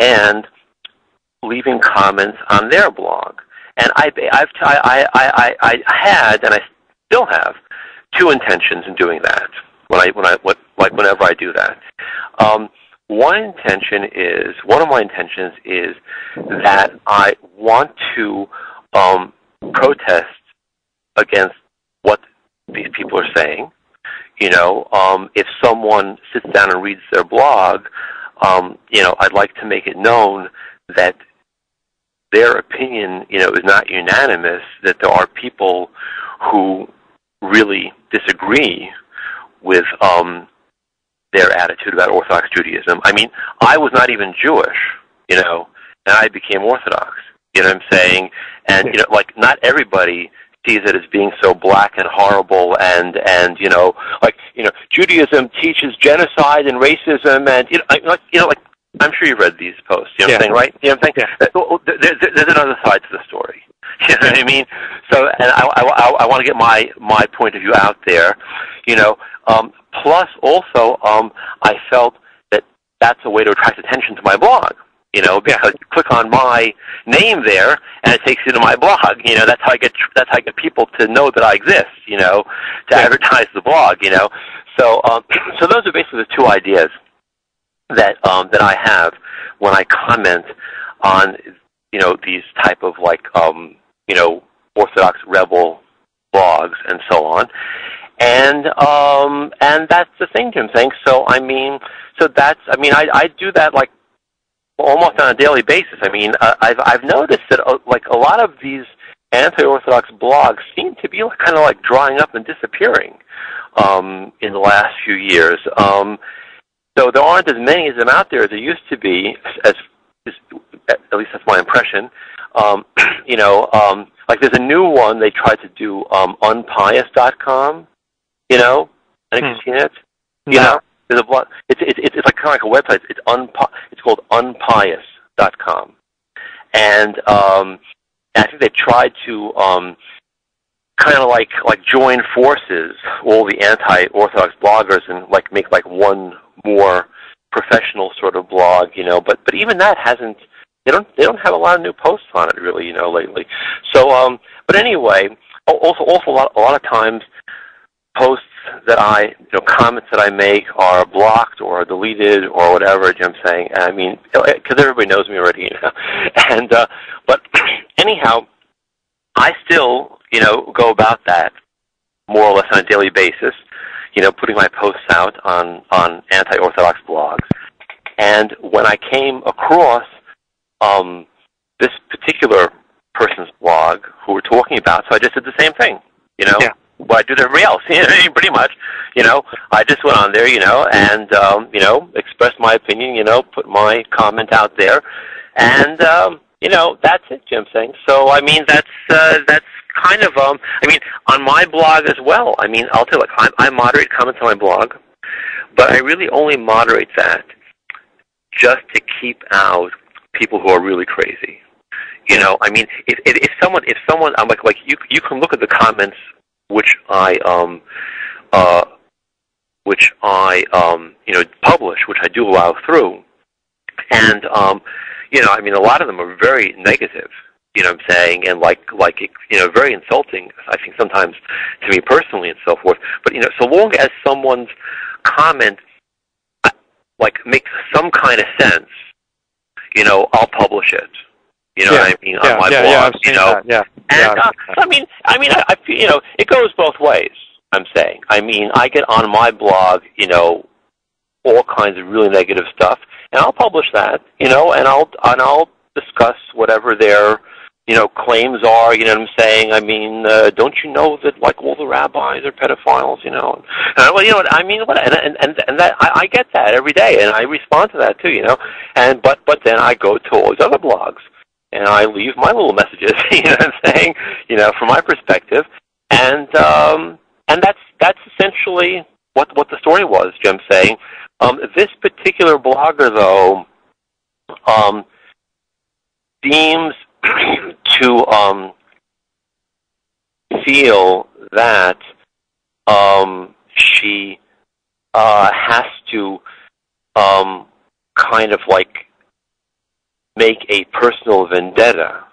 and leaving comments on their blog. And I had, and I still have, two intentions in doing that. Whenever I do that, one of my intentions is that I want to protest against what these people are saying. If someone sits down and reads their blog, I'd like to make it known that their opinion, is not unanimous, that there are people who really disagree with their attitude about Orthodox Judaism. I mean, I was not even Jewish, and I became Orthodox, you know what I'm saying? And, not everybody sees it as being so black and horrible and Judaism teaches genocide and racism and, I'm sure you've read these posts, you know what I'm saying, right? You know what I'm saying? Yeah. There's another side to the story. You know what I mean? So, and I want to get my point of view out there, plus also, I felt that that's a way to attract attention to my blog, because you click on my name there and it takes you to my blog. That's how I get people to know that I exist, to advertise the blog, So, so those are basically the two ideas that I have when I comment on, these type of Orthodox rebel blogs and so on. And that's the thing, Jim, saying. So, I do that almost on a daily basis. I mean, I've noticed that a lot of these anti-Orthodox blogs seem to be kind of drying up and disappearing in the last few years. So there aren't as many of them out there as there used to be, at least that's my impression. There's a new one they tried to do, unpious.com, I think you've seen it. No. There's a blog. It's kind of like a website. It's called unpious.com, and I think they tried to kind of like join forces, all the anti-Orthodox bloggers, and make one more professional sort of blog, But even that hasn't. They don't have a lot of new posts on it really, lately. So, but anyway, also a lot of times posts that comments that I make are blocked or deleted or whatever, I'm saying. I mean, because everybody knows me already, And, but anyhow, I still, go about that more or less on a daily basis, putting my posts out on anti-Orthodox blogs. And when I came across this particular person's blog who we're talking about, so I just did the same thing, What I do to everybody else, pretty much, I just went on there, and, expressed my opinion, put my comment out there, and, that's it, Jim saying. So, I mean, that's kind of, on my blog as well, I'll tell you, I moderate comments on my blog, but I really only moderate that just to keep out people who are really crazy. If someone, I'm you can look at the comments which I publish, which I do allow through, and a lot of them are very negative. I'm saying, and very insulting. I think sometimes to me personally and so forth. But so long as someone's comment makes some kind of sense, I'll publish it. What I mean, on my blog. And I feel, it goes both ways. I'm saying. I get on my blog, all kinds of really negative stuff, and I'll publish that, and I'll discuss whatever their claims are. You know what I'm saying? Don't you know that all the rabbis are pedophiles? And that I get that every day, and I respond to that too. And but then I go to all these other blogs, and I leave my little messages. You know what I'm saying? From my perspective, and that's essentially what the story was. Jim saying, this particular blogger though seems to feel that she has to kind of make a personal vendetta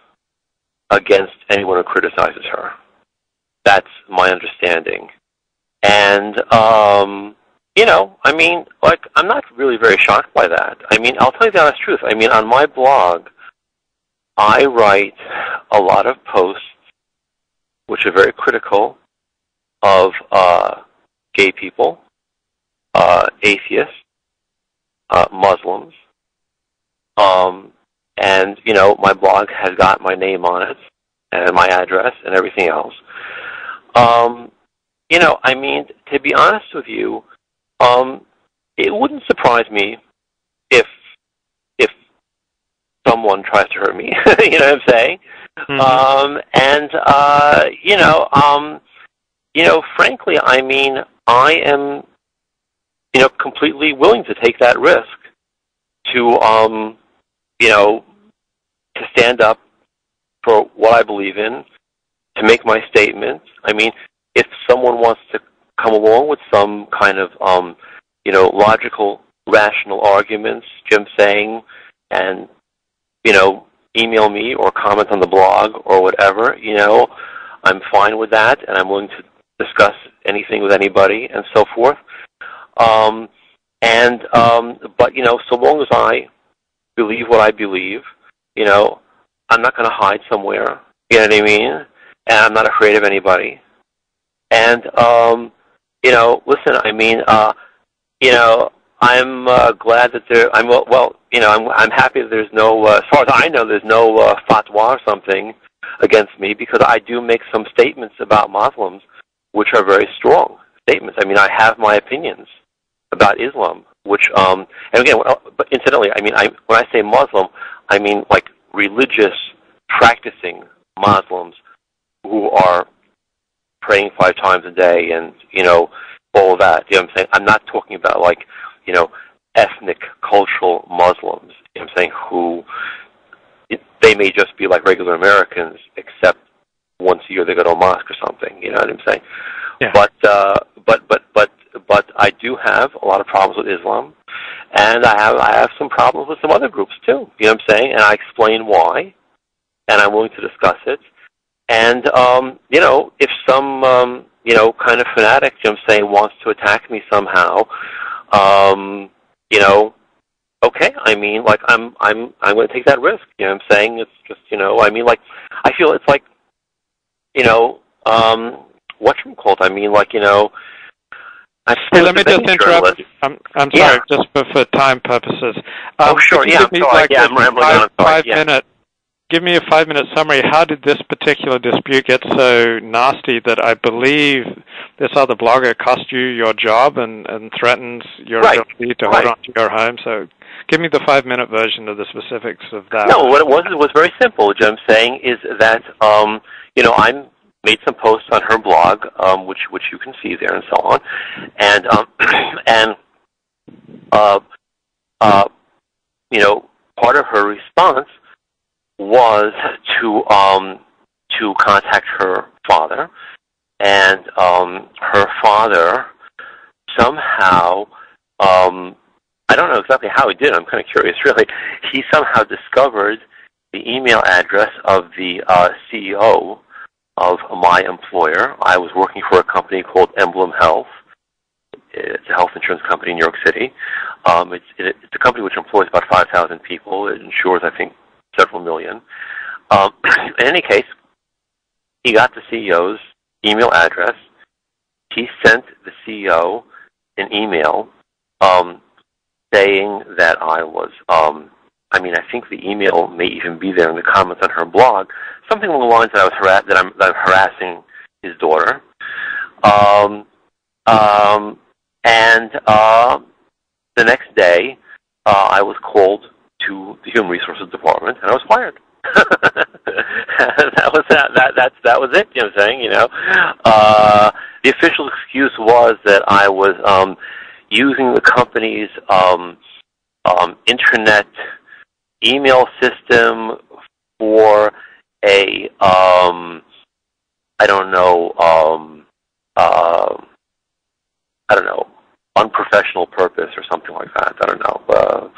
against anyone who criticizes her. That's my understanding. And, I'm not really very shocked by that. I'll tell you the honest truth. On my blog, I write a lot of posts which are very critical of gay people, atheists, Muslims, and my blog has got my name on it and my address and everything else. To be honest with you, it wouldn't surprise me if someone tries to hurt me. You know what I'm saying? Mm-hmm. Frankly, I am, completely willing to take that risk to, to stand up for what I believe in, to make my statements. If someone wants to come along with some kind of, logical, rational arguments, Jim saying, and, email me or comment on the blog or whatever, I'm fine with that, and I'm willing to discuss anything with anybody and so forth. But, so long as I believe what I believe, I'm not going to hide somewhere, you know what I mean? And I'm not afraid of anybody. And, listen, I'm glad that I'm happy that there's no, as far as I know, there's no fatwa or something against me, because I do make some statements about Muslims which are very strong statements. I have my opinions about Islam, which, and again, but incidentally, when I say Muslim, like religious, practicing Muslims who are praying 5 times a day and, all of that. You know what I'm saying? I'm not talking about like, ethnic, cultural Muslims. You know what I'm saying? Who, they may just be like regular Americans, except once a year they go to a mosque or something. You know what I'm saying? Yeah. But I do have a lot of problems with Islam, and I have some problems with some other groups too. You know what I'm saying? And I explain why, and I'm willing to discuss it. And if some kind of fanatic, you know what I'm saying, wants to attack me somehow, okay. Like I'm going to take that risk. You know what I'm saying? It's just, like I feel it's like, whatchamacallit? Hey, let me just interrupt. I'm sorry, just for time purposes. Sure. Yeah, I'm sorry. I'm rambling on. 5 minute. Give me a 5-minute summary. How did this particular dispute get so nasty that I believe this other blogger cost you your job and threatens your ability to hold on to your home? So give me the 5-minute version of the specifics of that. No, what it was very simple. What I'm saying is that, I made some posts on her blog, which you can see there and so on. And, part of her response was to contact her father, and her father somehow, I don't know exactly how he did it, I'm kind of curious really, he somehow discovered the email address of the CEO of my employer. I was working for a company called Emblem Health. It's a health insurance company in New York City. It's a company which employs about 5,000 people. It insures, I think, several million. In any case, he got the CEO's email address. He sent the CEO an email saying that I was, I think the email may even be there in the comments on her blog, something along the lines that I'm harassing his daughter. The next day, I was called to the Human Resources Department, and I was fired. That was it. You know what I'm saying? The official excuse was that I was using the company's internet email system for a unprofessional purpose or something like that. I don't know.